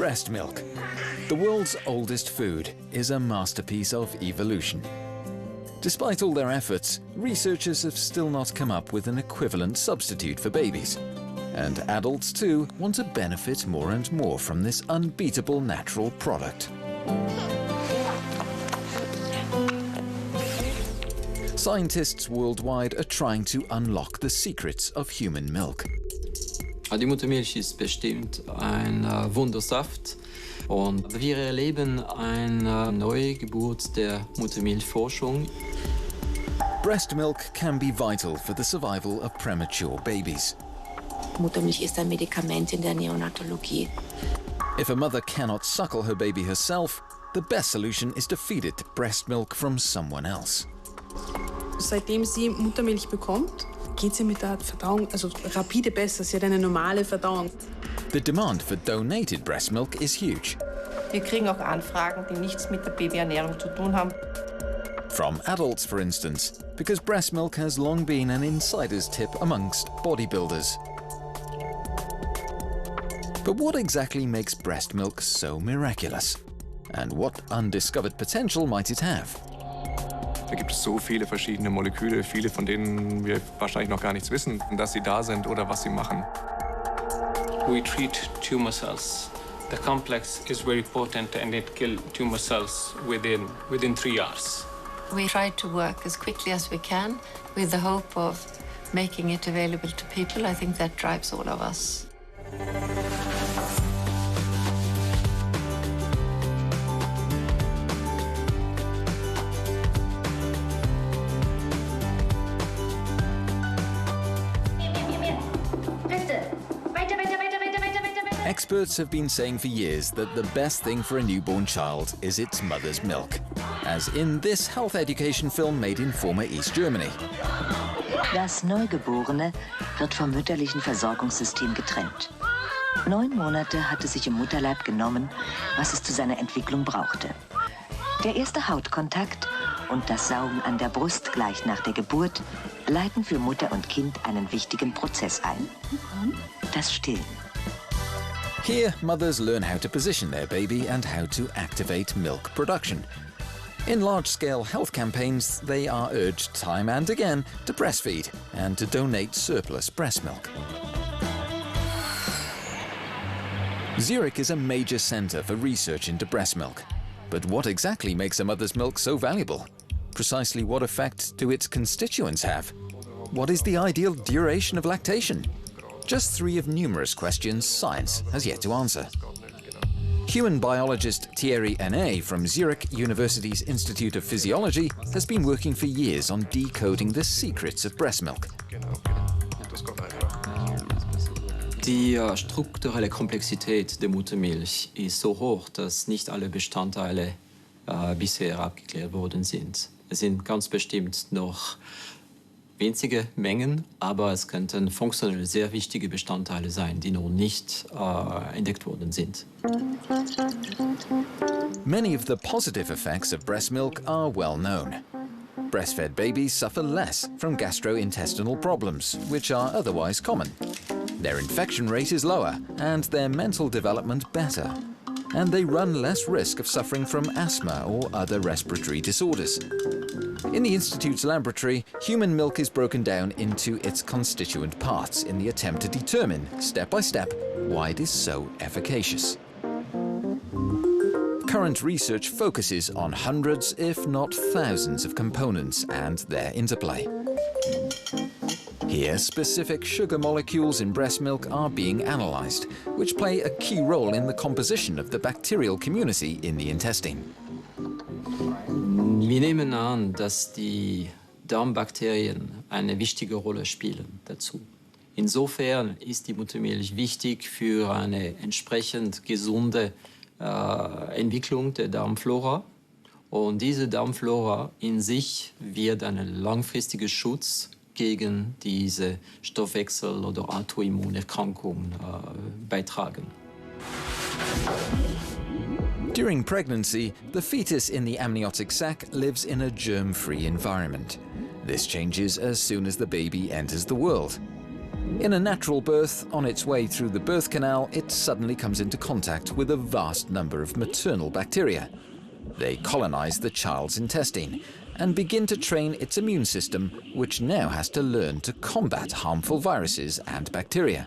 Breast milk, the world's oldest food, is a masterpiece of evolution. Despite all their efforts, researchers have still not come up with an equivalent substitute for babies. And adults too want to benefit more and more from this unbeatable natural product. Scientists worldwide are trying to unlock the secrets of human milk. Die Muttermilch ist bestimmt ein Wundersaft und wir erleben eine neue Geburt der Muttermilchforschung. Breast milk can be vital for the survival of premature babies. Muttermilch ist ein Medikament in der Neonatologie. If a mother cannot suckle her baby herself, the best solution is to feed it breast milk from someone else. Seitdem sie Muttermilch bekommt, geht sie mit der Verdauung rapide besser. Sie hat eine normale Verdauung. The demand for donated breast milk is huge. Wir kriegen auch Anfragen, die nichts mit der Babyernährung zu tun haben. From adults, for instance, because breast milk has long been an insider's tip amongst bodybuilders. But what exactly makes breast milk so miraculous? And what undiscovered potential might it have? Da gibt es so viele verschiedene Moleküle, viele von denen wir wahrscheinlich noch gar nichts wissen, dass sie da sind oder was sie machen. We treat tumor cells. The complex is very potent and it kills tumor cells within 3 hours. We try to work as quickly as we can with the hope of making it available to people. I think that drives all of us. Experts have been saying for years that the best thing for a newborn child is its mother's milk, as in this health education film made in former East Germany. Das Neugeborene wird vom mütterlichen Versorgungssystem getrennt. 9 Monate hat es sich im Mutterleib genommen, was es zu seiner Entwicklung brauchte. Der erste Hautkontakt und das Saugen an der Brust gleich nach der Geburt leiten für Mutter und Kind einen wichtigen Prozess ein: das Stillen. Here, mothers learn how to position their baby and how to activate milk production. In large-scale health campaigns, they are urged time and again to breastfeed and to donate surplus breast milk. Zurich is a major center for research into breast milk. But what exactly makes a mother's milk so valuable? Precisely what effect do its constituents have? What is the ideal duration of lactation? Just 3 of numerous questions science has yet to answer. Human biologist Thierry Hennet from Zurich University's Institute of Physiology has been working for years on decoding the secrets of breast milk. Die strukturelle Komplexität der Muttermilch ist so hoch, dass nicht alle Bestandteile bisher abgeklärt worden sind. Es sind ganz bestimmt noch winzige Mengen, aber es könnten funktionell sehr wichtige Bestandteile sein, die noch nicht entdeckt worden sind. Many of the positive effects of breast milk are well known. Breastfed babies suffer less from gastrointestinal problems, which are otherwise common. Their infection rate is lower and their mental development better. And they run less risk of suffering from asthma or other respiratory disorders. In the Institute's laboratory, human milk is broken down into its constituent parts in the attempt to determine, step by step, why it is so efficacious. Current research focuses on hundreds, if not thousands, of components and their interplay. Here, specific sugar molecules in breast milk are being analyzed, which play a key role in the composition of the bacterial community in the intestine. Wir nehmen an, dass die Darmbakterien eine wichtige Rolle spielen dazu. Insofern ist die Muttermilch wichtig für eine entsprechend gesunde Entwicklung der Darmflora. Und diese Darmflora in sich wird einen langfristigen Schutz gegen diese Stoffwechsel- oder Autoimmunerkrankungen beitragen. During pregnancy, the fetus in the amniotic sac lives in a germ-free environment. This changes as soon as the baby enters the world. In a natural birth, on its way through the birth canal, it suddenly comes into contact with a vast number of maternal bacteria. They colonize the child's intestine and begin to train its immune system, which now has to learn to combat harmful viruses and bacteria.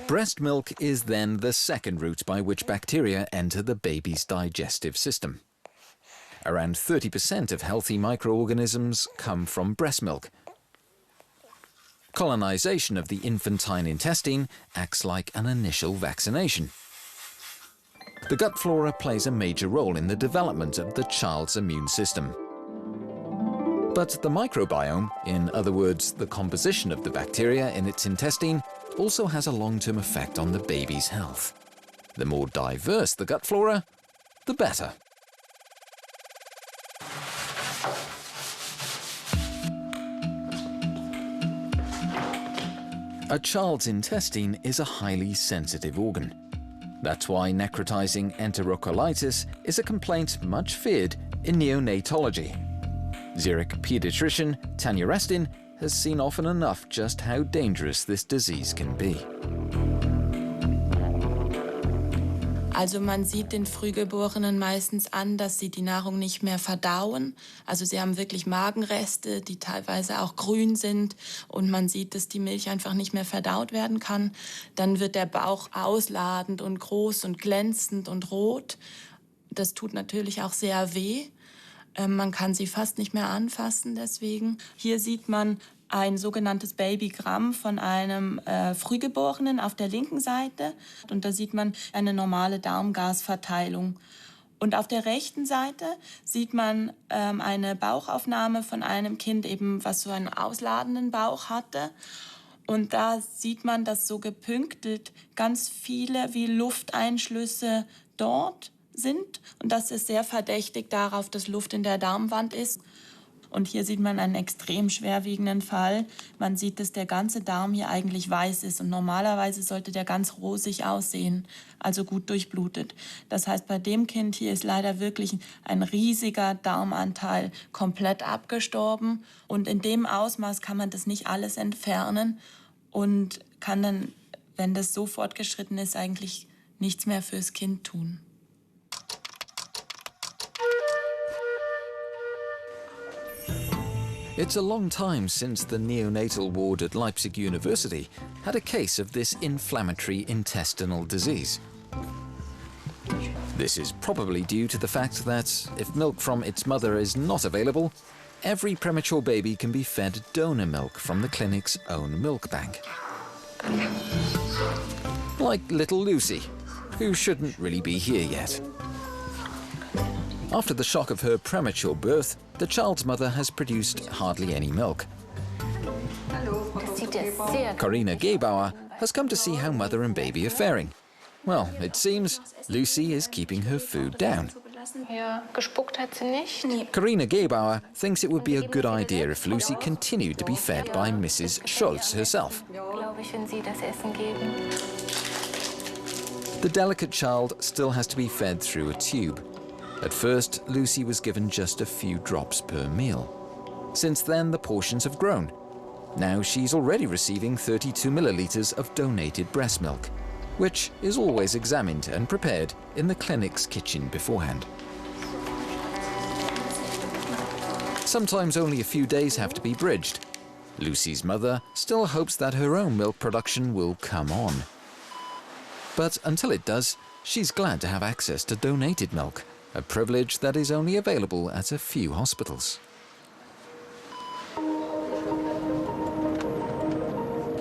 Breast milk is then the second route by which bacteria enter the baby's digestive system. Around 30% of healthy microorganisms come from breast milk. Colonization of the infantine intestine acts like an initial vaccination. The gut flora plays a major role in the development of the child's immune system. But the microbiome, in other words, the composition of the bacteria in its intestine, also has a long-term effect on the baby's health. The more diverse the gut flora, the better. A child's intestine is a highly sensitive organ. That's why necrotizing enterocolitis is a complaint much feared in neonatology. Zurich pediatrician Tanja Restin has seen often enough just how dangerous this disease can be. Also man sieht den Frühgeborenen meistens an, dass sie die Nahrung nicht mehr verdauen. Also sie haben wirklich Magenreste, die teilweise auch grün sind. Und man sieht, dass die Milch einfach nicht mehr verdaut werden kann. Dann wird der Bauch ausladend und groß und glänzend und rot. Das tut natürlich auch sehr weh. Man kann sie fast nicht mehr anfassen deswegen. Hier sieht man ein sogenanntes Babygramm von einem Frühgeborenen auf der linken Seite. Und da sieht man eine normale Darmgasverteilung. Und auf der rechten Seite sieht man eine Bauchaufnahme von einem Kind, eben, was so einen ausladenden Bauch hatte. Und da sieht man, dass so gepünktelt ganz viele wie Lufteinschlüsse dort sind. Und das ist sehr verdächtig darauf, dass Luft in der Darmwand ist. Und hier sieht man einen extrem schwerwiegenden Fall. Man sieht, dass der ganze Darm hier eigentlich weiß ist. Und normalerweise sollte der ganz rosig aussehen, also gut durchblutet. Das heißt, bei dem Kind hier ist leider wirklich ein riesiger Darmanteil komplett abgestorben. Und in dem Ausmaß kann man das nicht alles entfernen und kann dann, wenn das so fortgeschritten ist, eigentlich nichts mehr fürs Kind tun. It's a long time since the neonatal ward at Leipzig University had a case of this inflammatory intestinal disease. This is probably due to the fact that if milk from its mother is not available, every premature baby can be fed donor milk from the clinic's own milk bank. Like little Lucy, who shouldn't really be here yet. After the shock of her premature birth, the child's mother has produced hardly any milk. Karina Gebauer has come to see how mother and baby are faring. Well, it seems Lucy is keeping her food down. Karina Gebauer thinks it would be a good idea if Lucy continued to be fed by Mrs. Schulz herself. The delicate child still has to be fed through a tube. At first, Lucy was given just a few drops per meal. Since then, the portions have grown. Now she's already receiving 32 millilitres of donated breast milk, which is always examined and prepared in the clinic's kitchen beforehand. Sometimes only a few days have to be bridged. Lucy's mother still hopes that her own milk production will come on. But until it does, she's glad to have access to donated milk, a privilege that is only available at a few hospitals.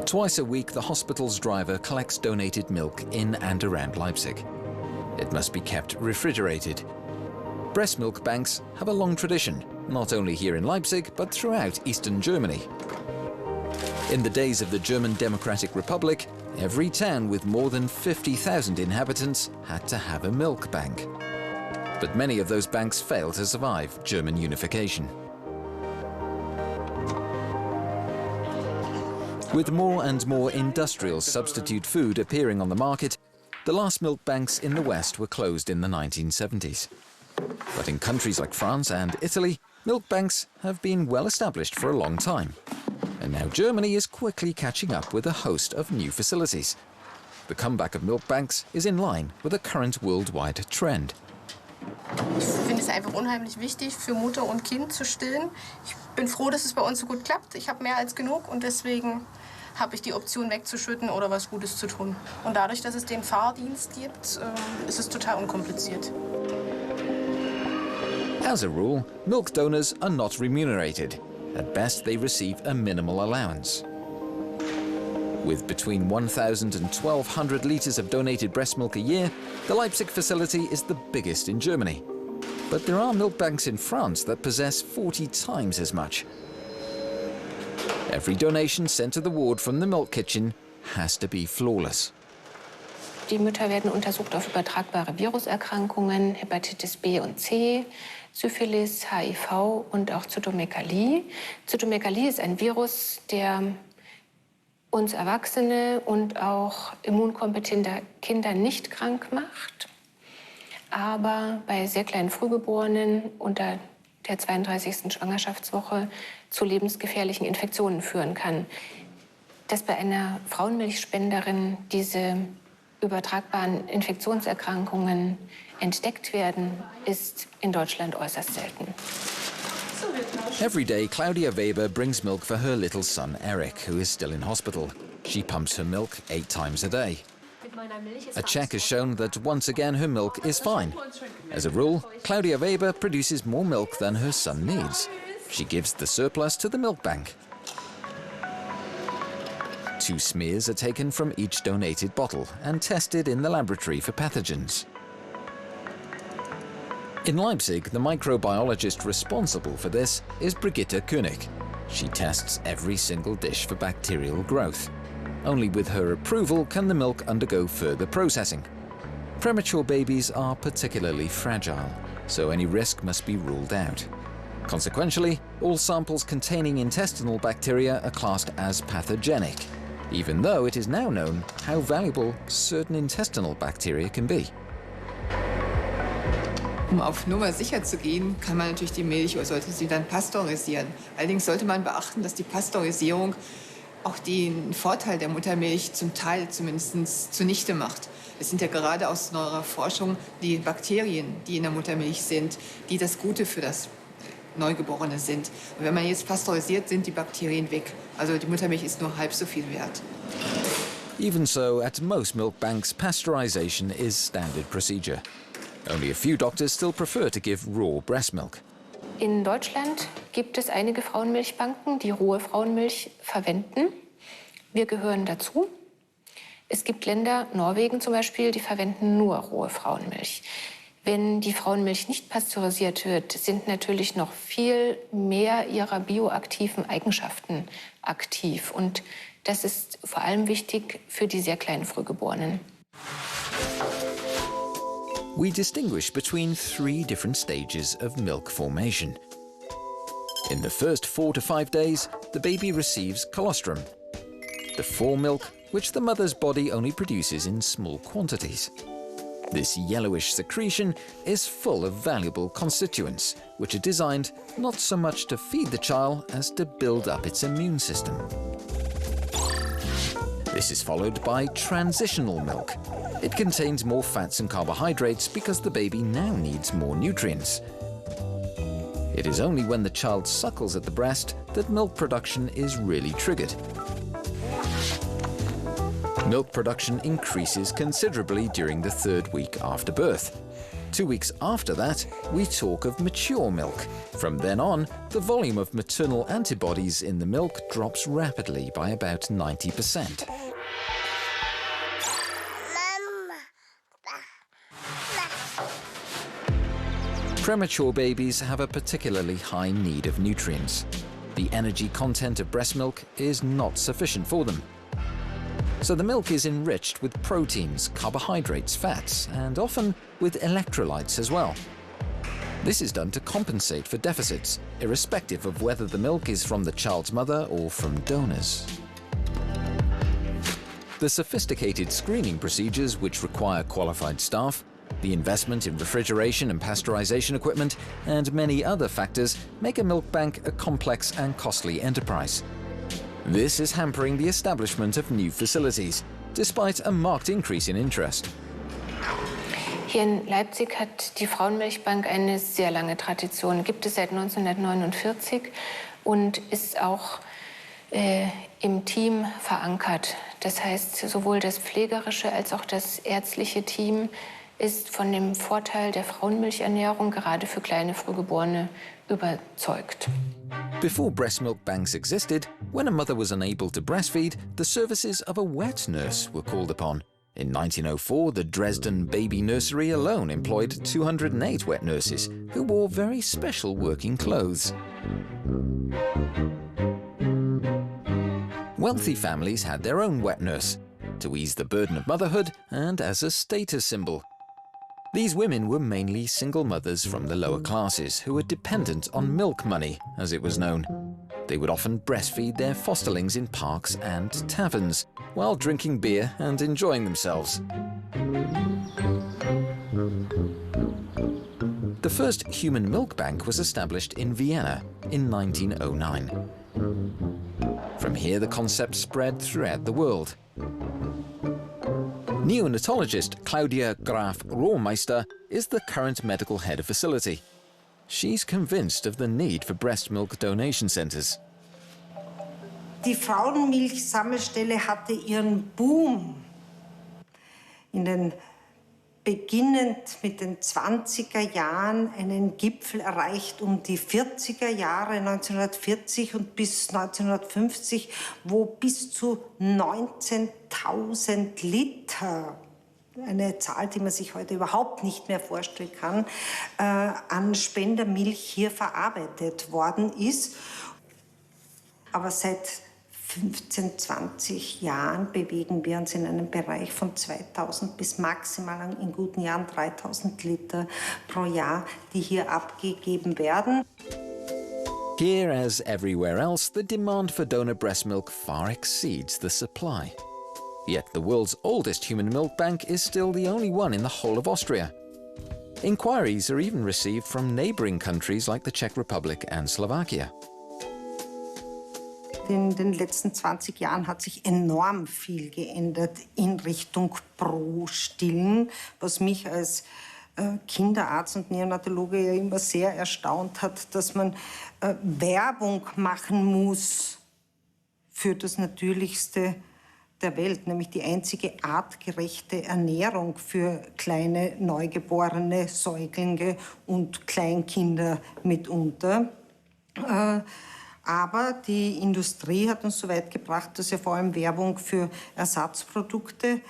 Twice a week, the hospital's driver collects donated milk in and around Leipzig. It must be kept refrigerated. Breast milk banks have a long tradition, not only here in Leipzig, but throughout Eastern Germany. In the days of the German Democratic Republic, every town with more than 50,000 inhabitants had to have a milk bank. But many of those banks failed to survive German unification. With more and more industrial substitute food appearing on the market, the last milk banks in the West were closed in the 1970s. But in countries like France and Italy, Milk banks have been well established for a long time. And now Germany is quickly catching up with a host of new facilities. The comeback of milk banks is in line with a current worldwide trend. Ich finde es einfach unheimlich wichtig, für Mutter und Kind zu stillen. Ich bin froh, dass es bei uns so gut klappt. Ich habe mehr als genug und deswegen habe ich die Option wegzuschütten oder was Gutes zu tun. Und dadurch, dass es den Fahrdienst gibt, ist es total unkompliziert. As a rule, milk donors are not remunerated. At best, they receive a minimal allowance. With between 1,000 and 1,200 litres of donated breast milk a year, the Leipzig facility is the biggest in Germany. But there are milk banks in France that possess 40 times as much. Every donation sent to the ward from the milk kitchen has to be flawless. Die Mütter werden untersucht auf übertragbare Viruserkrankungen, Hepatitis B und C, Syphilis, HIV und auch Zytomegaliie. Zytomegaliie ist ein Virus, der uns Erwachsene und auch immunkompetente Kinder nicht krank macht, aber bei sehr kleinen Frühgeborenen unter der 32. Schwangerschaftswoche zu lebensgefährlichen Infektionen führen kann. Dass bei einer Frauenmilchspenderin diese übertragbaren Infektionserkrankungen entdeckt werden, ist in Deutschland äußerst selten. Every day, Claudia Weber brings milk for her little son, Eric, who is still in hospital. She pumps her milk 8 times a day. A check has shown that once again her milk is fine. As a rule, Claudia Weber produces more milk than her son needs. She gives the surplus to the milk bank. 2 smears are taken from each donated bottle and tested in the laboratory for pathogens. In Leipzig, the microbiologist responsible for this is Brigitte König. She tests every single dish for bacterial growth. Only with her approval can the milk undergo further processing. Premature babies are particularly fragile, so any risk must be ruled out. Consequently, all samples containing intestinal bacteria are classed as pathogenic, even though it is now known how valuable certain intestinal bacteria can be. Um auf Nummer sicher zu gehen, kann man natürlich die Milch oder sollte sie dann pasteurisieren. Allerdings sollte man beachten, dass die Pasteurisierung auch den Vorteil der Muttermilch zum Teil zumindest zunichte macht. Es sind ja gerade aus neuerer Forschung die Bakterien, die in der Muttermilch sind, die das Gute für das Neugeborene sind. Und wenn man jetzt pasteurisiert, sind die Bakterien weg. Also die Muttermilch ist nur halb so viel wert. Even so, at most milk banks, pasteurization is standard procedure. Only a few doctors still prefer to give raw breast milk. In Deutschland gibt es einige Frauenmilchbanken, die rohe Frauenmilch verwenden. Wir gehören dazu. Es gibt Länder, Norwegen zum Beispiel, die verwenden nur rohe Frauenmilch. Wenn die Frauenmilch nicht pasteurisiert wird, sind natürlich noch viel mehr ihrer bioaktiven Eigenschaften aktiv. Und das ist vor allem wichtig für die sehr kleinen Frühgeborenen. We distinguish between 3 different stages of milk formation. In the first 4 to 5 days, the baby receives colostrum, the foremilk which the mother's body only produces in small quantities. This yellowish secretion is full of valuable constituents, which are designed not so much to feed the child as to build up its immune system. This is followed by transitional milk. It contains more fats and carbohydrates because the baby now needs more nutrients. It is only when the child suckles at the breast that milk production is really triggered. Milk production increases considerably during the 3rd week after birth. 2 weeks after that, we talk of mature milk. From then on, the volume of maternal antibodies in the milk drops rapidly by about 90%. Premature babies have a particularly high need of nutrients. The energy content of breast milk is not sufficient for them. So the milk is enriched with proteins, carbohydrates, fats, and often with electrolytes as well. This is done to compensate for deficits, irrespective of whether the milk is from the child's mother or from donors. The sophisticated screening procedures, which require qualified staff, The investment in refrigeration and pasteurization equipment and many other factors make a milk bank a complex and costly enterprise. This is hampering the establishment of new facilities, despite a marked increase in interest. Hier in Leipzig hat die Frauenmilchbank eine sehr lange Tradition, gibt es seit 1949 und ist auch im Team verankert. Das heißt, sowohl das pflegerische als auch das ärztliche Team ist von dem Vorteil der Frauenmilchernährung gerade für kleine Frühgeborene überzeugt. Before breast milk banks existed, when a mother was unable to breastfeed, the services of a wet nurse were called upon. In 1904, the Dresden Baby Nursery alone employed 208 wet nurses who wore very special working clothes. Wealthy families had their own wet nurse, to ease the burden of motherhood and as a status symbol. These women were mainly single mothers from the lower classes who were dependent on milk money, as it was known. They would often breastfeed their fosterlings in parks and taverns, while drinking beer and enjoying themselves. The first human milk bank was established in Vienna in 1909. From here, the concept spread throughout the world. Neonatologist Claudia Graf-Rohrmeister is the current medical head of facility. She's convinced of the need for breast milk donation centers. Die Frauenmilchsammelstelle hatte ihren Boom beginnend mit den 20er Jahren einen Gipfel erreicht die 40er Jahre, 1940 und bis 1950, wo bis zu 19.000 Liter, eine Zahl, die man sich heute überhaupt nicht mehr vorstellen kann, an Spendermilch hier verarbeitet worden ist. Aber seit 15, 20 Jahren bewegen wir uns in einem Bereich von 2000 bis maximal in guten Jahren 3000 Liter pro Jahr, die hier abgegeben werden. Here, as everywhere else, the demand for donor breast milk far exceeds the supply. Yet the world's oldest human milk bank is still the only one in the whole of Austria. Inquiries are even received from neighboring countries like the Czech Republic and Slovakia. In den letzten 20 Jahren hat sich enorm viel geändert in Richtung Pro-Stillen, was mich als Kinderarzt und Neonatologe ja immer sehr erstaunt hat, dass man Werbung machen muss für das Natürlichste der Welt, nämlich die einzige artgerechte Ernährung für kleine neugeborene Säuglinge und Kleinkinder mitunter. Aber die Industrie hat uns so weit gebracht, dass ja vor allem Werbung für Ersatzprodukte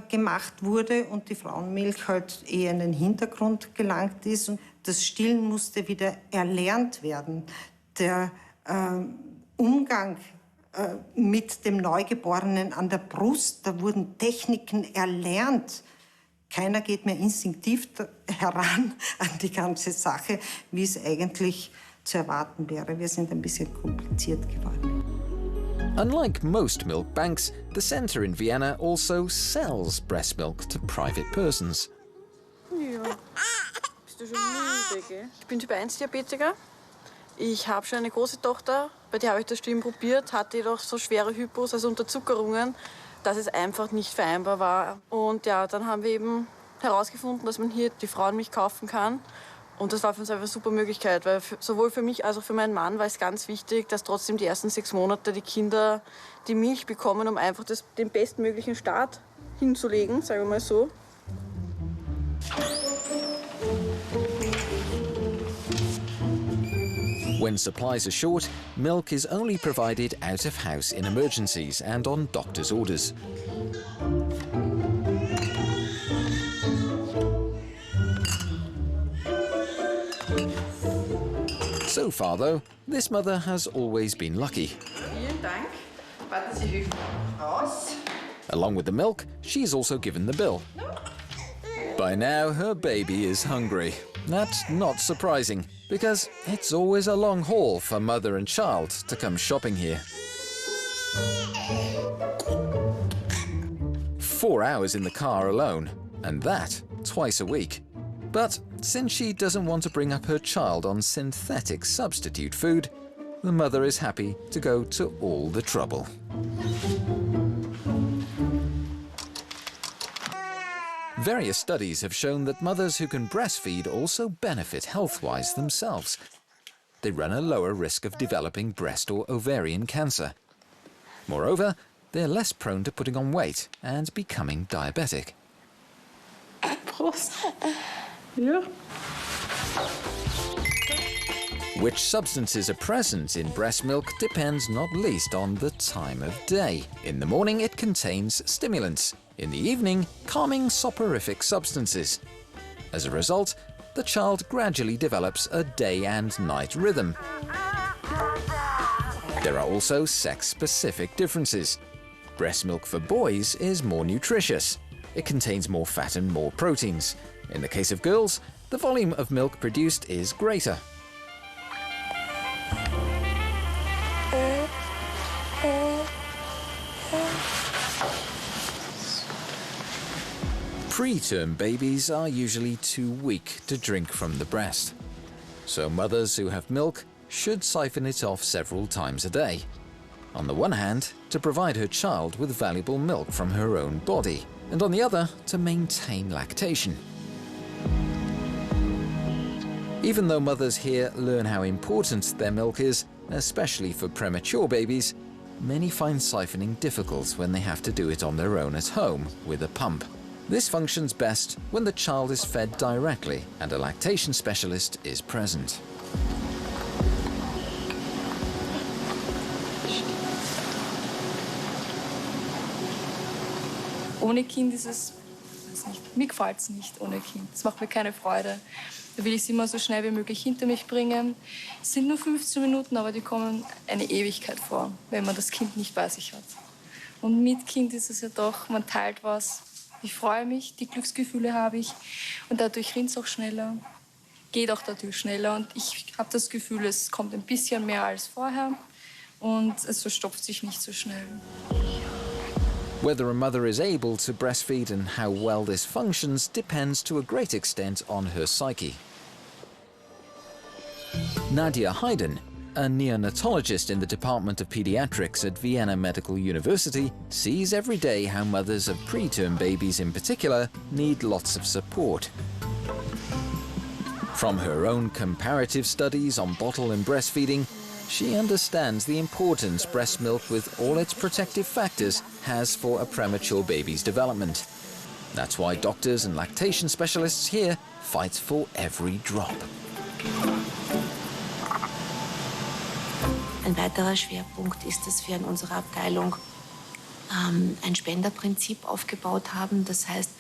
gemacht wurde und die Frauenmilch halt eher in den Hintergrund gelangt ist. Und das Stillen musste wieder erlernt werden. Der Umgang mit dem Neugeborenen an der Brust, da wurden Techniken erlernt. Keiner geht mehr instinktiv heran an die ganze Sache, wie es eigentlich zu erwarten wäre. Wir sind ein bisschen kompliziert geworden. Unlike most milk banks, the center in Vienna also sells breast milk to private persons. Ja. Bist du schon müde, gell? Ich bin Typ-1-Diabetiker. Ich habe schon eine große Tochter, bei der habe ich das Stillen probiert, hatte jedoch so schwere Hypos, also Unterzuckerungen, dass es einfach nicht vereinbar war. Und ja, dann haben wir eben herausgefunden, dass man hier die Frauenmilch kaufen kann. Und das war für uns einfach eine super Möglichkeit, weil sowohl für mich als auch für meinen Mann war es ganz wichtig, dass trotzdem die ersten 6 Monate die Kinder die Milch bekommen, um einfach den bestmöglichen Start hinzulegen, sagen wir mal so. When supplies are short, milk is only provided out of house in emergencies and on doctor's orders. So far, though, this mother has always been lucky. Vielen Dank. Warten Sie höchst raus. Along with the milk, she's also given the bill. By now, her baby is hungry. That's not surprising, because it's always a long haul for mother and child to come shopping here. 4 hours in the car alone, and that twice a week. But since she doesn't want to bring up her child on synthetic substitute food, the mother is happy to go to all the trouble. Various studies have shown that mothers who can breastfeed also benefit health-wise themselves. They run a lower risk of developing breast or ovarian cancer. Moreover, they're less prone to putting on weight and becoming diabetic. Prost. Yeah. Which substances are present in breast milk depends not least on the time of day. In the morning, it contains stimulants. In the evening, calming soporific substances. As a result, the child gradually develops a day and night rhythm. There are also sex-specific differences. Breast milk for boys is more nutritious. It contains more fat and more proteins. In the case of girls, the volume of milk produced is greater. Preterm babies are usually too weak to drink from the breast. So mothers who have milk should siphon it off several times a day. On the one hand, to provide her child with valuable milk from her own body, and on the other, to maintain lactation. Even though mothers here learn how important their milk is, especially for premature babies, many find siphoning difficult when they have to do it on their own at home with a pump. This functions best when the child is fed directly and a lactation specialist is present. Ohne Kind ist es, weiß nicht, mir gefällt es nicht ohne Kind. Es macht mir keine Freude. Da will ich es immer so schnell wie möglich hinter mich bringen. Es sind nur 15 Minuten, aber die kommen eine Ewigkeit vor, wenn man das Kind nicht bei sich hat. Und mit Kind ist es ja doch, man teilt was. Ich freue mich, die Glücksgefühle habe ich und dadurch rinnt es auch schneller, geht auch dadurch schneller und ich habe das Gefühl, es kommt ein bisschen mehr als vorher und es verstopft sich nicht so schnell. Whether a mother is able to breastfeed and how well this functions depends to a great extent on her psyche. Nadia Haydn, a neonatologist in the Department of Pediatrics at Vienna Medical University, sees every day how mothers of preterm babies in particular need lots of support. From her own comparative studies on bottle and breastfeeding, she understands the importance breast milk with all its protective factors has for a premature baby's development. That's why doctors and lactation specialists here fight for every drop. Ein weiterer Schwerpunkt ist, dass wir in unserer Abteilung ein Spenderprinzip aufgebaut haben. Das heißt,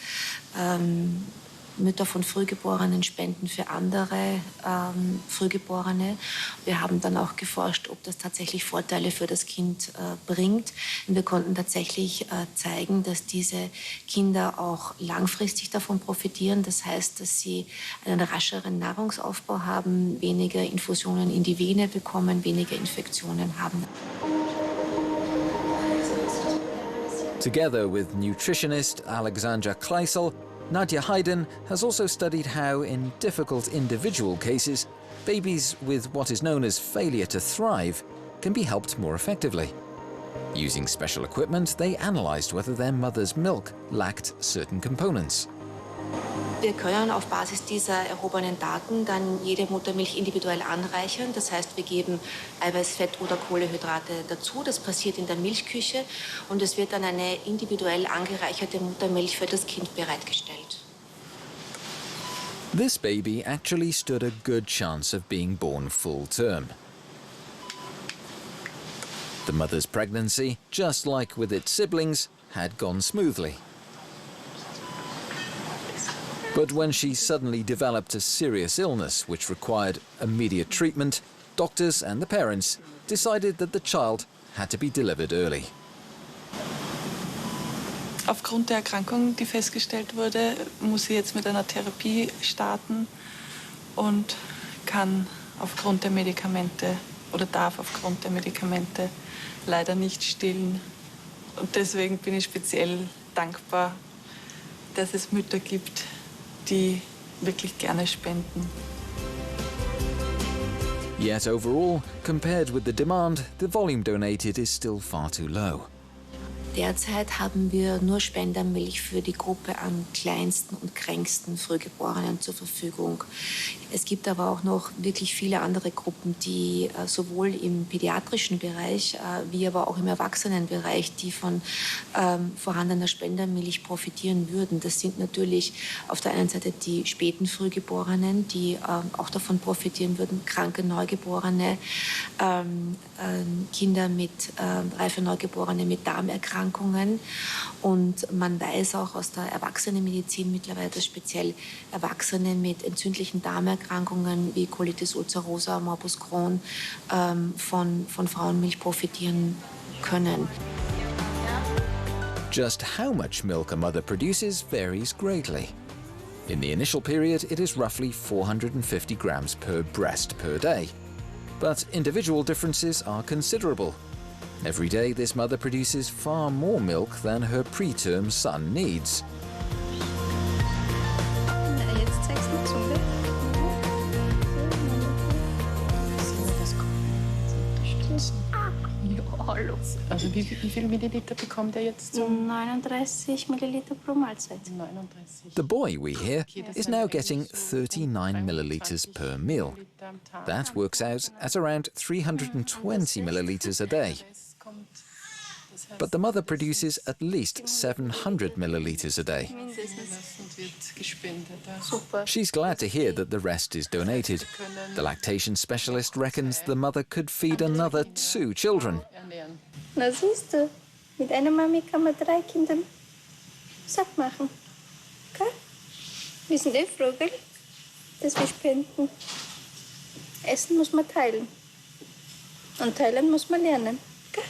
Mütter von Frühgeborenen spenden für andere Frühgeborene. Wir haben dann auch geforscht, ob das tatsächlich Vorteile für das Kind bringt. Und wir konnten tatsächlich zeigen, dass diese Kinder auch langfristig davon profitieren. Das heißt, dass sie einen rascheren Nahrungsaufbau haben, weniger Infusionen in die Vene bekommen, weniger Infektionen haben. Together with nutritionist Alexandra Kleisel, Nadia Haydn has also studied how, in difficult individual cases, babies with what is known as failure to thrive can be helped more effectively. Using special equipment, they analysed whether their mother's milk lacked certain components. Wir können auf Basis dieser erhobenen Daten dann jede Muttermilch individuell anreichern. Das heißt, wir geben Eiweiß, Fett oder Kohlenhydrate dazu. Das passiert in der Milchküche und es wird dann eine individuell angereicherte Muttermilch für das Kind bereitgestellt. This baby actually stood a good chance of being born full term. The mother's pregnancy, just like with its siblings, had gone smoothly. But when she suddenly developed a serious illness which required immediate treatment, doctors and the parents decided that the child had to be delivered early. Aufgrund der Erkrankung, die festgestellt wurde, muss sie jetzt mit einer Therapie starten und kann aufgrund der Medikamente oder darf aufgrund der Medikamente leider nicht stillen. Und deswegen bin ich speziell dankbar, dass es Mütter gibt, die wirklich gerne spenden. Yet overall, compared with the demand, the volume donated is still far too low. Derzeit haben wir nur Spendermilch für die Gruppe an kleinsten und kränksten Frühgeborenen zur Verfügung. Es gibt aber auch noch wirklich viele andere Gruppen, die sowohl im pädiatrischen Bereich wie aber auch im Erwachsenenbereich, die von vorhandener Spendermilch profitieren würden. Das sind natürlich auf der einen Seite die späten Frühgeborenen, die auch davon profitieren würden, kranke Neugeborene, Kinder mit reife Neugeborene mit Darmerkrankungen. Und man weiß auch aus der Erwachsenenmedizin mittlerweile, dass speziell Erwachsene mit entzündlichen Darmerkrankungen wie Colitis ulcerosa, Morbus Crohn von Frauenmilch profitieren können. Just how much milk a mother produces varies greatly. In the initial period, it is roughly 450 grams per breast per day. But individual differences are considerable. Every day, this mother produces far more milk than her preterm son needs. Also wie viel Milliliter bekommt er jetzt? 39 Milliliter pro Mahlzeit. The boy, we hear, is now getting 39 milliliters per meal. That works out at around 320 milliliters a day. But the mother produces at least 700 milliliters a day. She's glad to hear that the rest is donated. The lactation specialist reckons the mother could feed another 2 children. Na siehst du, mit einer Mami kann man 3 Kindern satt machen. Okay? Wir sind Vögel, dass wir spenden. Essen muss man teilen. Und teilen muss man lernen. Okay?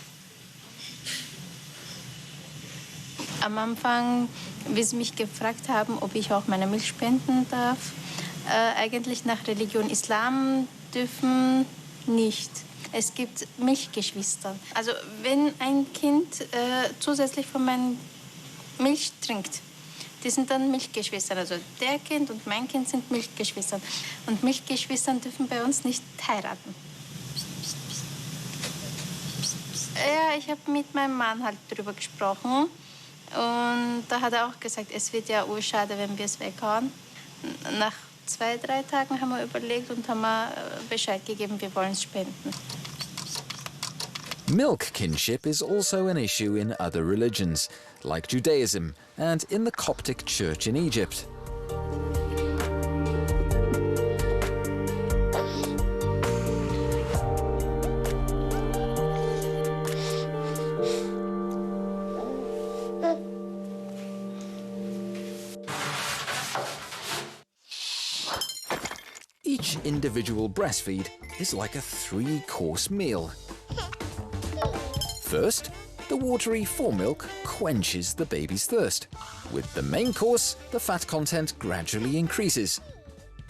Am Anfang, wie sie mich gefragt haben, ob ich auch meine Milch spenden darf, eigentlich nach Religion Islam dürfen nicht. Es gibt Milchgeschwister. Also wenn ein Kind zusätzlich von meiner Milch trinkt, die sind dann Milchgeschwister. Also der Kind und mein Kind sind Milchgeschwister. Und Milchgeschwister dürfen bei uns nicht heiraten. Ja, ich habe mit meinem Mann halt drüber gesprochen. Und da hat er auch gesagt, es wird ja schade, wenn wir es weghauen. Nach 2, 3 Tagen haben wir überlegt und haben Bescheid gegeben, wir wollen es spenden. Milk kinship is also an issue in other religions, like Judaism and in the Coptic Church in Egypt. Each individual breastfeed is like a 3-course meal. First, the watery foremilk quenches the baby's thirst. With the main course, the fat content gradually increases.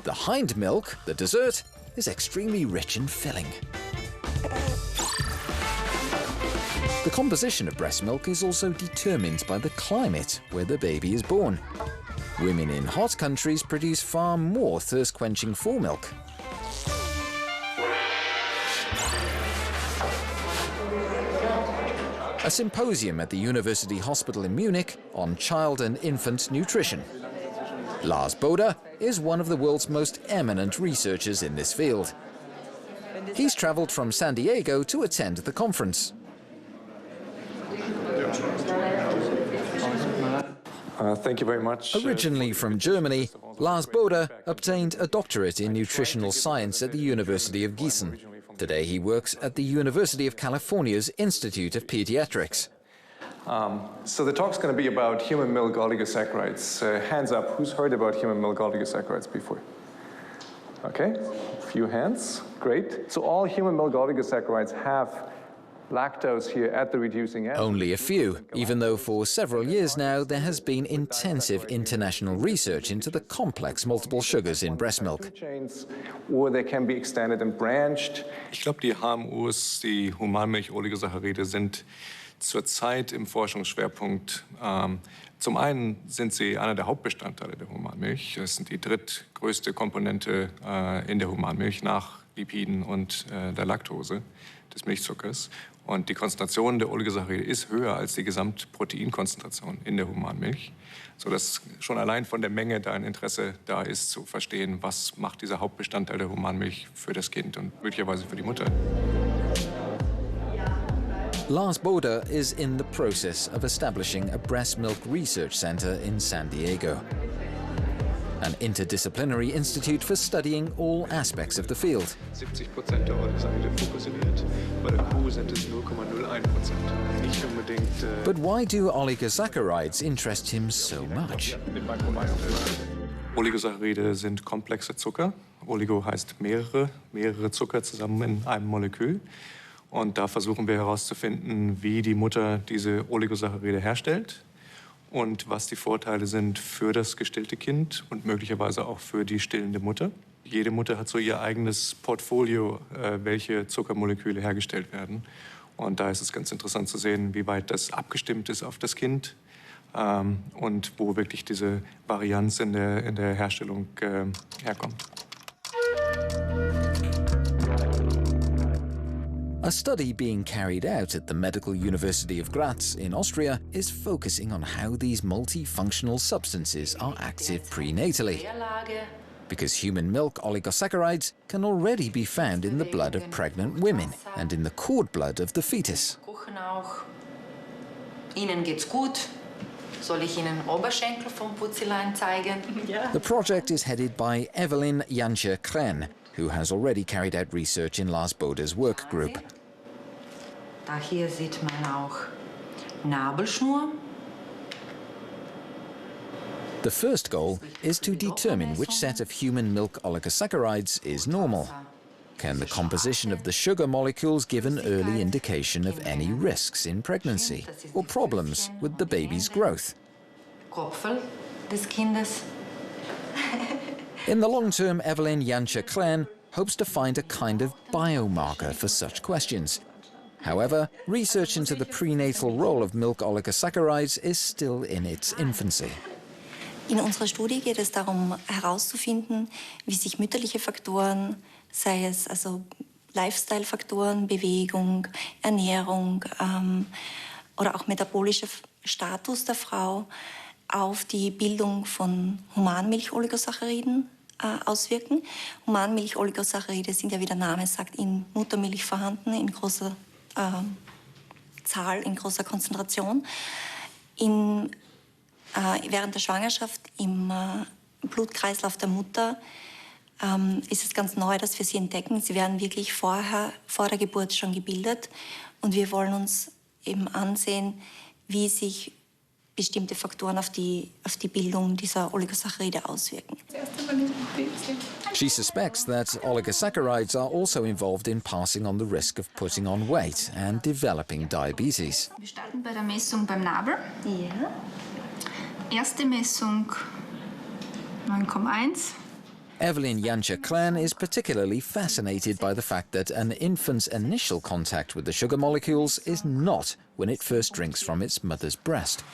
The hind milk, the dessert, is extremely rich and filling. The composition of breast milk is also determined by the climate where the baby is born. Women in hot countries produce far more thirst-quenching foremilk. A symposium at the University Hospital in Munich on child and infant nutrition. Lars Boder is one of the world's most eminent researchers in this field. He's travelled from San Diego to attend the conference. Thank you very much. Originally from Germany, Lars Boder obtained a doctorate in nutritional science at the University of Gießen. Today he works at the University of California's Institute of Pediatrics. So the talk's going to be about human milk oligosaccharides. Hands up, who's heard about human milk oligosaccharides before? Okay, a few hands, great. So all human milk oligosaccharides have Only a few, even though for several years now there has been intensive international research into the complex multiple sugars in breast milk. Ich glaube, die HMOs, die Humanmilch-Oligosaccharide, sind zurzeit im Forschungsschwerpunkt. Zum einen sind sie einer der Hauptbestandteile der Humanmilch. Es sind die drittgrößte Komponente in der Humanmilch nach Lipiden und der Laktose, des Milchzuckers. Und die Konzentration der Oligosaccharide ist höher als die Gesamtproteinkonzentration in der Humanmilch, sodass schon allein von der Menge da ein Interesse da ist, zu verstehen, was macht dieser Hauptbestandteil der Humanmilch für das Kind und möglicherweise für die Mutter. Lars Boder is in the process of establishing a breast milk research center in San Diego, an interdisciplinary institute for studying all aspects of the field. 70% der Oligosaccharide fokussiert, bei der Kuh sind es 0,01%. Nicht unbedingt. But why do oligosaccharides interest him so much? Oligosaccharide sind komplexe Zucker. Oligo heißt mehrere Zucker zusammen in einem Molekül. Und da versuchen wir herauszufinden, wie die Mutter diese Oligosaccharide herstellt und was die Vorteile sind für das gestillte Kind und möglicherweise auch für die stillende Mutter. Jede Mutter hat so ihr eigenes Portfolio, welche Zuckermoleküle hergestellt werden. Und da ist es ganz interessant zu sehen, wie weit das abgestimmt ist auf das Kind und wo wirklich diese Varianz in der Herstellung herkommt. A study being carried out at the Medical University of Graz in Austria is focusing on how these multifunctional substances are active prenatally, because human milk oligosaccharides can already be found in the blood of pregnant women and in the cord blood of the fetus. Ihnen geht's gut. Soll ich Ihnen Oberschenkel vom Putzelein zeigen? The project is headed by Evelyn Jantscher-Kren, who has already carried out research in Lars Boder's work group. Da hier sieht man auch Nabelschnur. The first goal is to determine which set of human milk oligosaccharides is normal. Can the composition of the sugar molecules give an early indication of any risks in pregnancy or problems with the baby's growth? Kopfel des Kindes. In the long term, Evelyn Jantscher-Kren hopes to find a kind of biomarker for such questions. However, research into the prenatal role of milk oligosaccharides is still in its infancy. In unserer Studie geht es darum, herauszufinden, wie sich mütterliche Faktoren, sei es also Lifestyle-Faktoren, Bewegung, Ernährung oder auch metabolischer Status der Frau auf die Bildung von Humanmilch-Oligosacchariden auswirken. Humanmilch-Oligosaccharide sind ja, wie der Name sagt, in Muttermilch vorhanden, in großer Zahl, in großer Konzentration. Während der Schwangerschaft im Blutkreislauf der Mutter ist es ganz neu, dass wir sie entdecken. Sie werden wirklich vor der Geburt schon gebildet. Und wir wollen uns eben ansehen, wie sich bestimmte Faktoren auf die Bildung dieser Oligosaccharide auswirken. She suspects that oligosaccharides are also involved in passing on the risk of putting on weight and developing diabetes. Wir starten bei der Messung beim Nabel. Ja. Erste Messung 9,1. Evelyn Jantscher-Kren is particularly fascinated by the fact that an infant's initial contact with the sugar molecules is not when it first drinks from its mother's breast.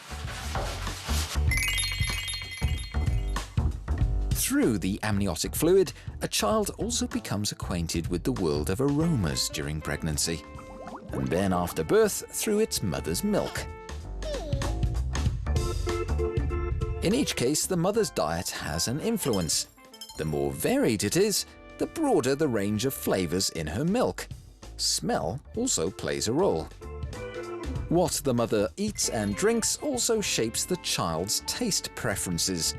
Through the amniotic fluid, a child also becomes acquainted with the world of aromas during pregnancy, and then after birth through its mother's milk. In each case, the mother's diet has an influence. The more varied it is, the broader the range of flavors in her milk. Smell also plays a role. What the mother eats and drinks also shapes the child's taste preferences.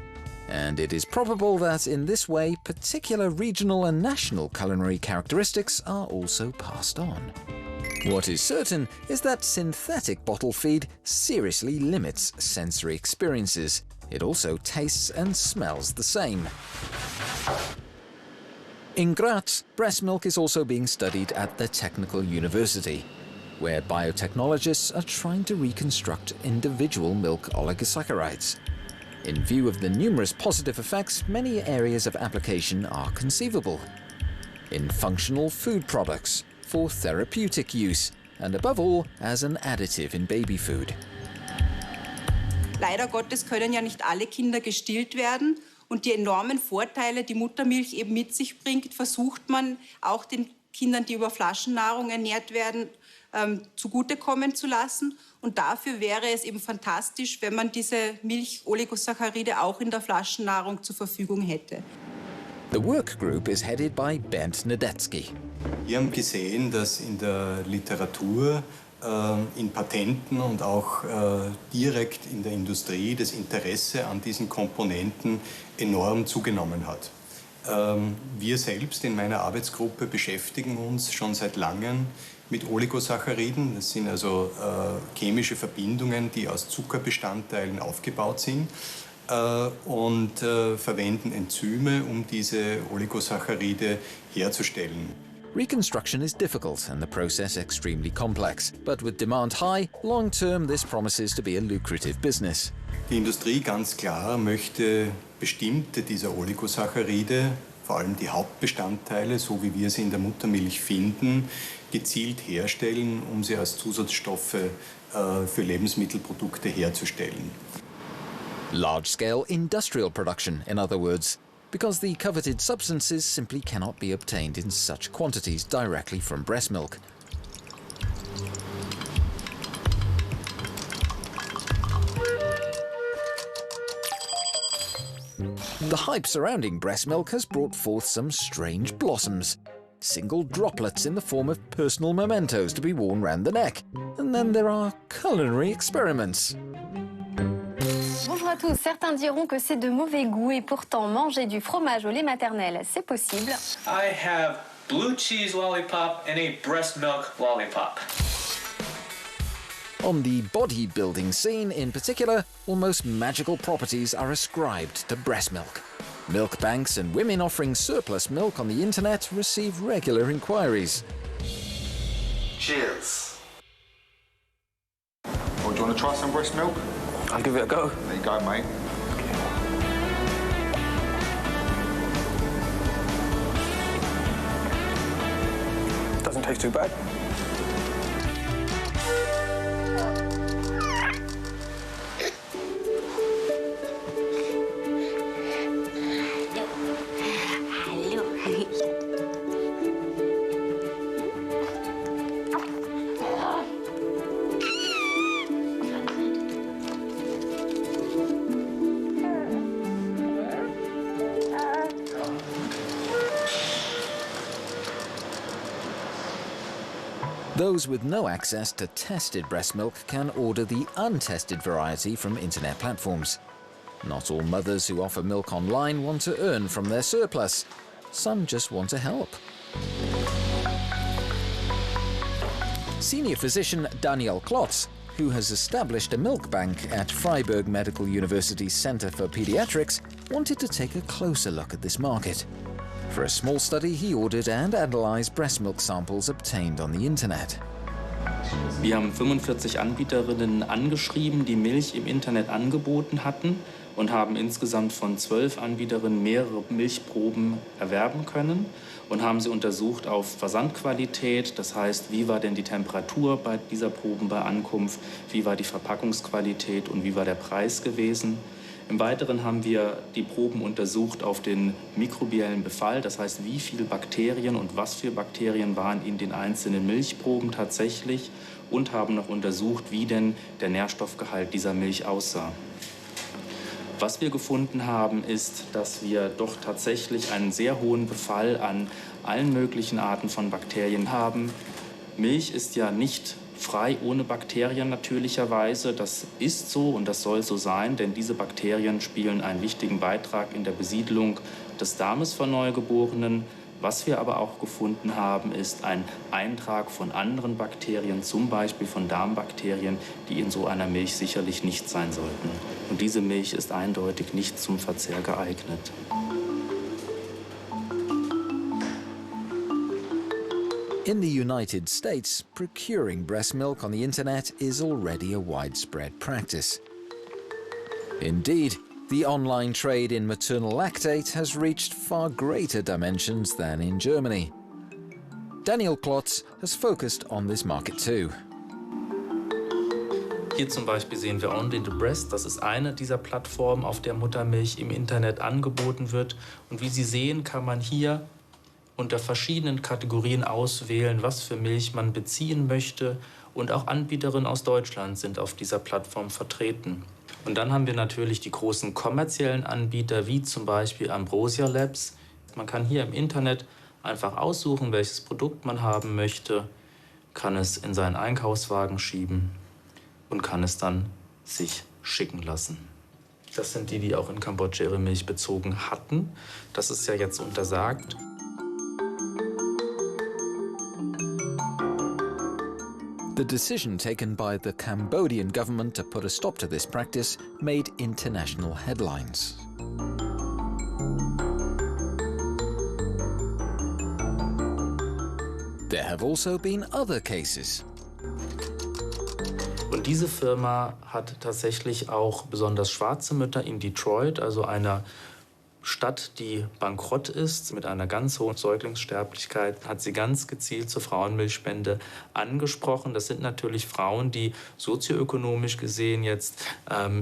And it is probable that in this way, particular regional and national culinary characteristics are also passed on. What is certain is that synthetic bottle feed seriously limits sensory experiences. It also tastes and smells the same. In Graz, breast milk is also being studied at the Technical University. where biotechnologists are trying to reconstruct individual milk oligosaccharides. In view of the numerous positive effects, many areas of application are conceivable. In functional food products, for therapeutic use, and above all, as an additive in baby food. Leider Gottes können ja nicht alle Kinder gestillt werden. Und die enormen Vorteile, die Muttermilch eben mit sich bringt, versucht man auch den Kindern, die über Flaschennahrung ernährt werden, zugutekommen zu lassen. Und dafür wäre es eben fantastisch, wenn man diese Milch-Oligosaccharide auch in der Flaschennahrung zur Verfügung hätte. The work group is headed by Bernd Nedetsky. Wir haben gesehen, dass in der Literatur, in Patenten und auch direkt in der Industrie das Interesse an diesen Komponenten enorm zugenommen hat. Wir selbst in meiner Arbeitsgruppe beschäftigen uns schon seit langem mit Oligosacchariden. Das sind also chemische Verbindungen, die aus Zuckerbestandteilen aufgebaut sind und verwenden Enzyme, um diese Oligosaccharide herzustellen. Reconstruction is difficult and the process extremely complex, but with demand high, long-term this promises to be a lucrative business. Die Industrie ganz klar möchte bestimmte dieser Oligosaccharide, vor allem die Hauptbestandteile, so wie wir sie in der Muttermilch finden, gezielt herstellen, um sie als Zusatzstoffe für Lebensmittelprodukte herzustellen. Large-scale industrial production, in other words, because the coveted substances simply cannot be obtained in such quantities directly from breast milk. The hype surrounding breast milk has brought forth some strange blossoms. Single droplets in the form of personal mementos to be worn round the neck. And then there are culinary experiments. Bonjour à tous. Certains diront que c'est de mauvais goût et pourtant manger du fromage au lait maternel, c'est possible. I have blue cheese lollipop and a breast milk lollipop. On the bodybuilding scene in particular, almost magical properties are ascribed to breast milk. Milk banks and women offering surplus milk on the internet receive regular inquiries. Cheers. Oh, do you want to try some breast milk? I'll give it a go. There you go, mate. Doesn't taste too bad. Those with no access to tested breast milk can order the untested variety from internet platforms. Not all mothers who offer milk online want to earn from their surplus. Some just want to help. Senior physician Daniel Klotz, who has established a milk bank at Freiburg Medical University's Center for Pediatrics, wanted to take a closer look at this market. For a small study, he ordered and analyzed breast milk samples obtained on the internet. Wir haben 45 Anbieterinnen angeschrieben, die Milch im Internet angeboten hatten und haben insgesamt von 12 Anbieterinnen mehrere Milchproben erwerben können und haben sie untersucht auf Versandqualität, das heißt, wie war denn die Temperatur bei dieser Proben bei Ankunft, wie war die Verpackungsqualität und wie war der Preis gewesen. Im Weiteren haben wir die Proben untersucht auf den mikrobiellen Befall, das heißt, wie viele Bakterien und was für Bakterien waren in den einzelnen Milchproben tatsächlich und haben noch untersucht, wie denn der Nährstoffgehalt dieser Milch aussah. Was wir gefunden haben, ist, dass wir doch tatsächlich einen sehr hohen Befall an allen möglichen Arten von Bakterien haben. Milch ist ja nicht frei ohne Bakterien natürlicherweise. Das ist so und das soll so sein, denn diese Bakterien spielen einen wichtigen Beitrag in der Besiedlung des Darmes von Neugeborenen. Was wir aber auch gefunden haben, ist ein Eintrag von anderen Bakterien, zum Beispiel von Darmbakterien, die in so einer Milch sicherlich nicht sein sollten. Und diese Milch ist eindeutig nicht zum Verzehr geeignet. In the United States, procuring breast milk on the internet is already a widespread practice. Indeed, the online trade in maternal lactate has reached far greater dimensions than in Germany. Daniel Klotz has focused on this market too. Hier zum Beispiel sehen wir Only the Breast. Das ist eine dieser Plattformen, auf der Muttermilch im Internet angeboten wird. Und wie Sie sehen, kann man hier unter verschiedenen Kategorien auswählen, was für Milch man beziehen möchte. Und auch Anbieterinnen aus Deutschland sind auf dieser Plattform vertreten. Und dann haben wir natürlich die großen kommerziellen Anbieter, wie zum Beispiel Ambrosia Labs. Man kann hier im Internet einfach aussuchen, welches Produkt man haben möchte, kann es in seinen Einkaufswagen schieben und kann es dann sich schicken lassen. Das sind die, die auch in Kambodscha ihre Milch bezogen hatten. Das ist ja jetzt untersagt. The decision taken by the Cambodian government to put a stop to this practice made international headlines. There have also been other cases. Und diese Firma hat tatsächlich auch besonders schwarze Mütter in Detroit, also einer Stadt, die bankrott ist, mit einer ganz hohen Säuglingssterblichkeit, hat sie ganz gezielt zur Frauenmilchspende angesprochen. Das sind natürlich Frauen, die sozioökonomisch gesehen jetzt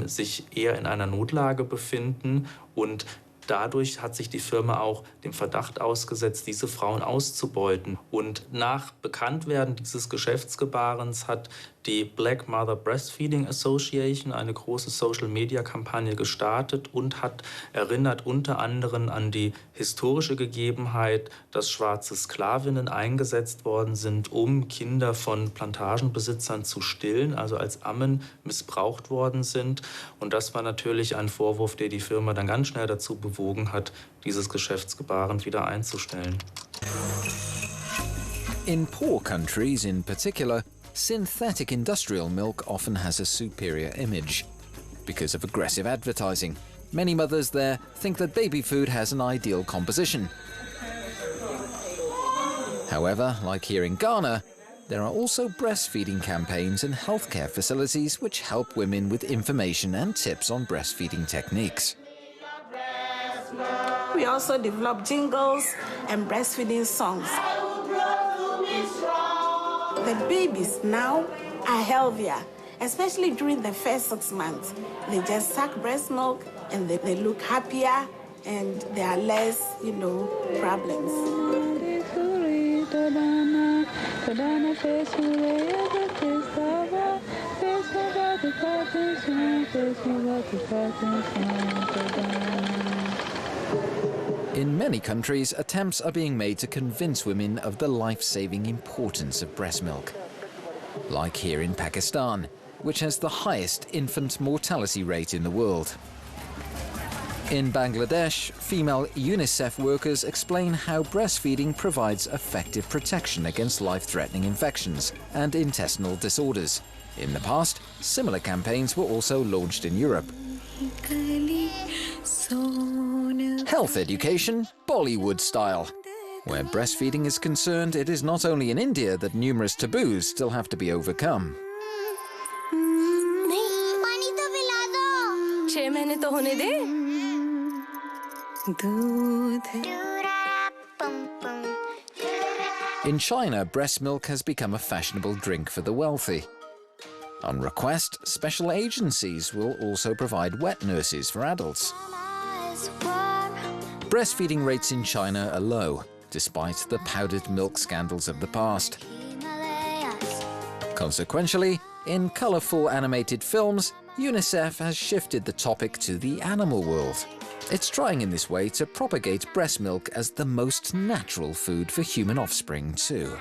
sich eher in einer Notlage befinden. Und dadurch hat sich die Firma auch dem Verdacht ausgesetzt, diese Frauen auszubeuten. Und nach Bekanntwerden dieses Geschäftsgebarens hat die Black Mother Breastfeeding Association eine große Social-Media-Kampagne gestartet und hat erinnert unter anderem an die historische Gegebenheit, dass schwarze Sklavinnen eingesetzt worden sind, um Kinder von Plantagenbesitzern zu stillen, also als Ammen missbraucht worden sind. Und das war natürlich ein Vorwurf, der die Firma dann ganz schnell dazu bewogen hat, dieses Geschäftsgebaren wieder einzustellen. In poor countries in particular, synthetic industrial milk often has a superior image. Because of aggressive advertising, many mothers there think that baby food has an ideal composition. However, like here in Ghana, there are also breastfeeding campaigns and healthcare facilities which help women with information and tips on breastfeeding techniques. We also develop jingles and breastfeeding songs. The babies now are healthier, especially during the first 6 months. They just suck breast milk and they look happier and there are less, problems. In many countries, attempts are being made to convince women of the life-saving importance of breast milk. Like here in Pakistan, which has the highest infant mortality rate in the world. In Bangladesh, female UNICEF workers explain how breastfeeding provides effective protection against life-threatening infections and intestinal disorders. In the past, similar campaigns were also launched in Europe. Health education, Bollywood style. Where breastfeeding is concerned, it is not only in India that numerous taboos still have to be overcome. 6 महीने तो होने दे। In China, breast milk has become a fashionable drink for the wealthy. On request, special agencies will also provide wet nurses for adults. Breastfeeding rates in China are low, despite the powdered milk scandals of the past. Consequentially, in colourful animated films, UNICEF has shifted the topic to the animal world. It's trying in this way to propagate breast milk as the most natural food for human offspring too.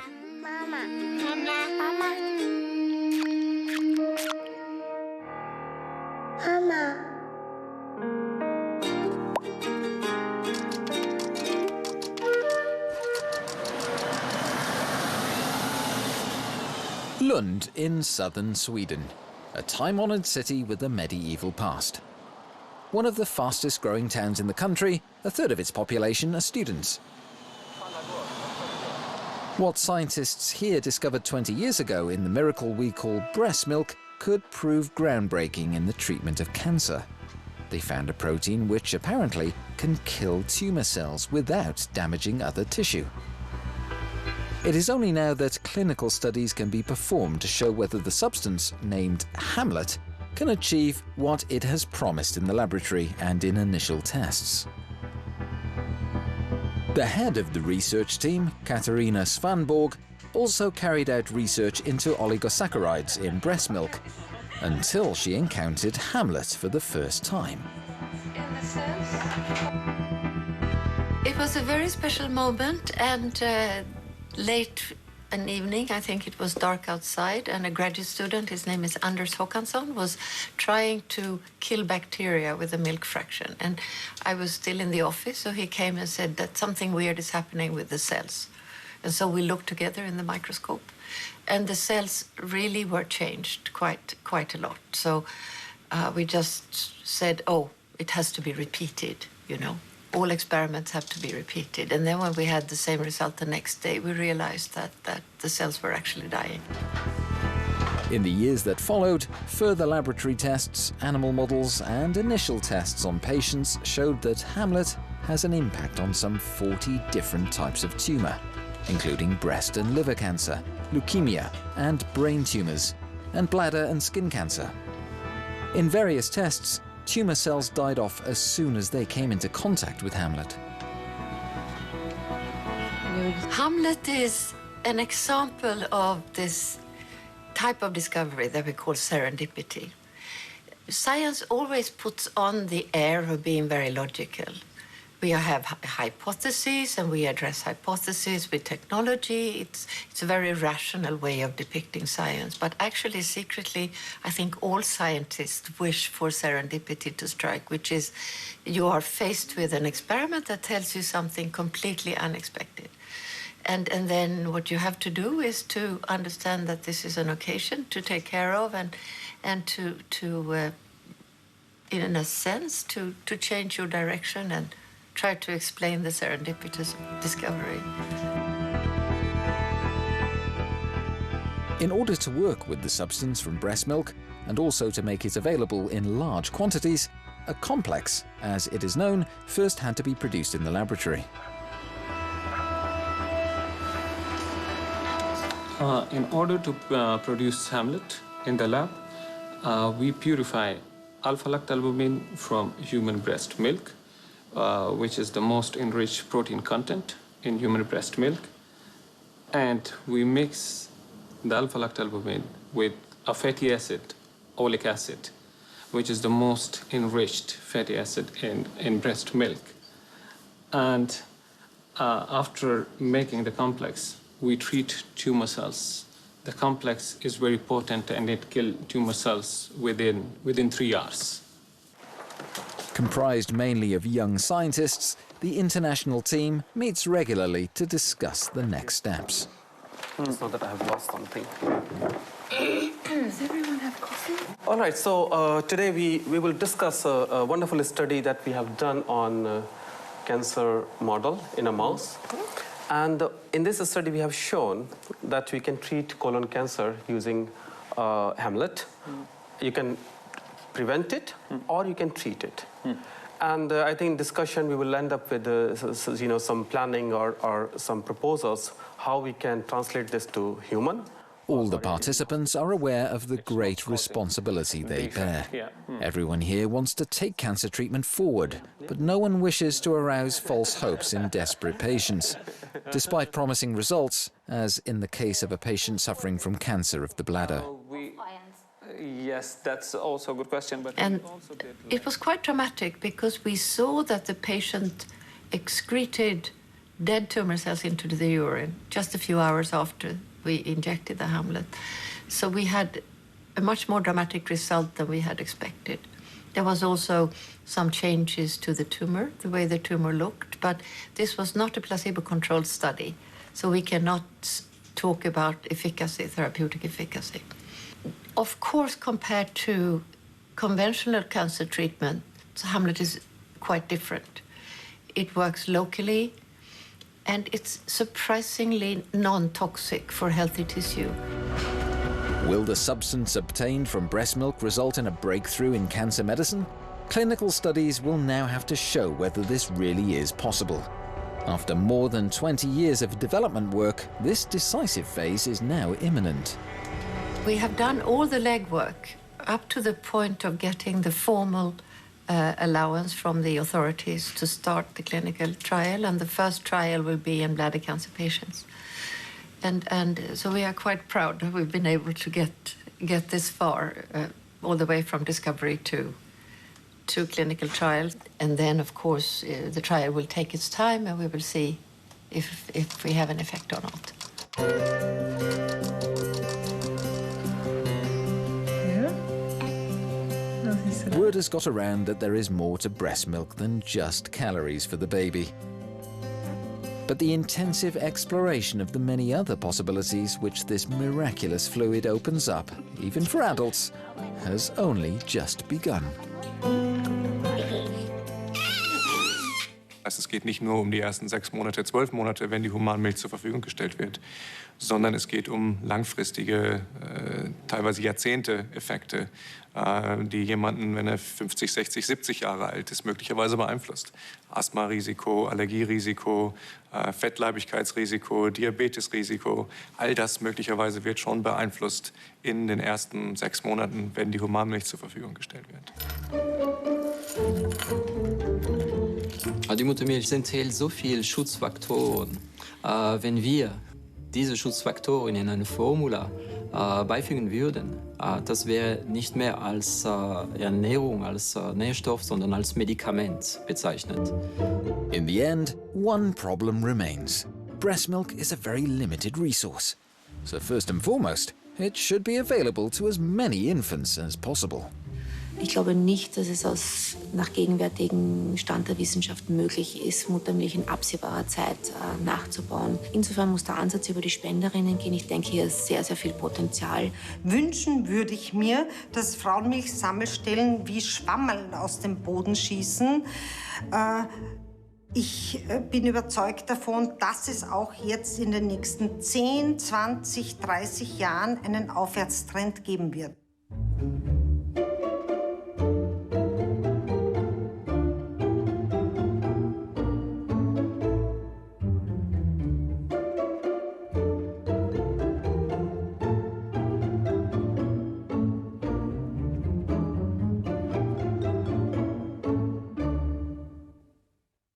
Lund in southern Sweden, a time-honoured city with a medieval past. One of the fastest growing towns in the country, a third of its population are students. What scientists here discovered 20 years ago in the miracle we call breast milk could prove groundbreaking in the treatment of cancer. They found a protein which apparently can kill tumour cells without damaging other tissue. It is only now that clinical studies can be performed to show whether the substance, named Hamlet, can achieve what it has promised in the laboratory and in initial tests. The head of the research team, Katarina Svanborg, also carried out research into oligosaccharides in breast milk until she encountered Hamlet for the first time. It was a very special moment, and late an evening, I think it was dark outside, and a graduate student, his name is Anders Håkansson, was trying to kill bacteria with a milk fraction. And I was still in the office, so he came and said that something weird is happening with the cells. And so we looked together in the microscope, and the cells really were changed quite a lot. So we just said, oh, it has to be repeated, you know. All experiments have to be repeated. And then when we had the same result the next day, we realized that the cells were actually dying. In the years that followed, further laboratory tests, animal models, and initial tests on patients showed that Hamlet has an impact on some 40 different types of tumour, including breast and liver cancer, leukemia and brain tumours, and bladder and skin cancer. In various tests, tumour cells died off as soon as they came into contact with Hamlet. Hamlet is an example of this type of discovery that we call serendipity. Science always puts on the air of being very logical. We have hypotheses, and we address hypotheses with technology. It's a very rational way of depicting science. But actually, secretly, I think all scientists wish for serendipity to strike, which is you are faced with an experiment that tells you something completely unexpected. And then what you have to do is to understand that this is an occasion to take care of and to in a sense, to change your direction and try to explain the serendipitous discovery. In order to work with the substance from breast milk, and also to make it available in large quantities, a complex, as it is known, first had to be produced in the laboratory. In order to produce Hamlet in the lab, we purify alpha-lactalbumin from human breast milk, which is the most enriched protein content in human breast milk. And we mix the alpha-lactalbumin with a fatty acid, oleic acid, which is the most enriched fatty acid in breast milk. And after making the complex, we treat tumor cells. The complex is very potent, and it kills tumor cells within 3 hours. Comprised mainly of young scientists, the international team meets regularly to discuss the next steps. It's not that I have lost something. Does everyone have coffee? All right, so today we will discuss a wonderful study that we have done on cancer model in a mouse. And in this study, we have shown that we can treat colon cancer using Hamlet. You can prevent it, or you can treat it. And I think in discussion, we will end up with some planning or some proposals how we can translate this to human. All the participants are aware of the great responsibility they bear. Everyone here wants to take cancer treatment forward, but no one wishes to arouse false hopes in desperate patients, despite promising results, as in the case of a patient suffering from cancer of the bladder. Yes, that's also a good question. But and it was quite dramatic because we saw that the patient excreted dead tumor cells into the urine just a few hours after we injected the Hamlet. So we had a much more dramatic result than we had expected. There was also some changes to the tumor, the way the tumor looked, but this was not a placebo-controlled study, so we cannot talk about efficacy, therapeutic efficacy. Of course, compared to conventional cancer treatment, Hamlet is quite different. It works locally, and it's surprisingly non-toxic for healthy tissue. Will the substance obtained from breast milk result in a breakthrough in cancer medicine? Clinical studies will now have to show whether this really is possible. After more than 20 years of development work, this decisive phase is now imminent. We have done all the legwork up to the point of getting the formal allowance from the authorities to start the clinical trial, and the first trial will be in bladder cancer patients. And so we are quite proud that we've been able to get this far, all the way from discovery to clinical trials. And then, of course, the trial will take its time, and we will see if we have an effect or not. Word has got around that there is more to breast milk than just calories for the baby. But the intensive exploration of the many other possibilities which this miraculous fluid opens up, even for adults, has only just begun. Es geht nicht nur um die ersten 6 Monate, 12 Monate, wenn die Humanmilch zur Verfügung gestellt wird, sondern es geht um langfristige, teilweise Jahrzehnte-Effekte, die jemanden, wenn er 50, 60, 70 Jahre alt ist, möglicherweise beeinflusst. Asthmarisiko, Allergierisiko, Fettleibigkeitsrisiko, Diabetesrisiko, all das möglicherweise wird schon beeinflusst in den ersten 6 Monaten, wenn die Humanmilch zur Verfügung gestellt wird. Die Muttermilch enthält so viele Schutzfaktoren. Wenn wir diese Schutzfaktoren in eine Formula beifügen würden, das wäre nicht mehr als Ernährung, als Nährstoff, sondern als Medikament bezeichnet. In the end, one problem remains. Breast milk is a very limited resource. So first and foremost, it should be available to as many infants as possible. Ich glaube nicht, dass es nach gegenwärtigem Stand der Wissenschaft möglich ist, Muttermilch in absehbarer Zeit nachzubauen. Insofern muss der Ansatz über die Spenderinnen gehen. Ich denke, hier ist sehr, sehr viel Potenzial. Wünschen würde ich mir, dass Frauenmilchsammelstellen wie Schwammerl aus dem Boden schießen. Ich bin überzeugt davon, dass es auch jetzt in den nächsten 10, 20, 30 Jahren einen Aufwärtstrend geben wird.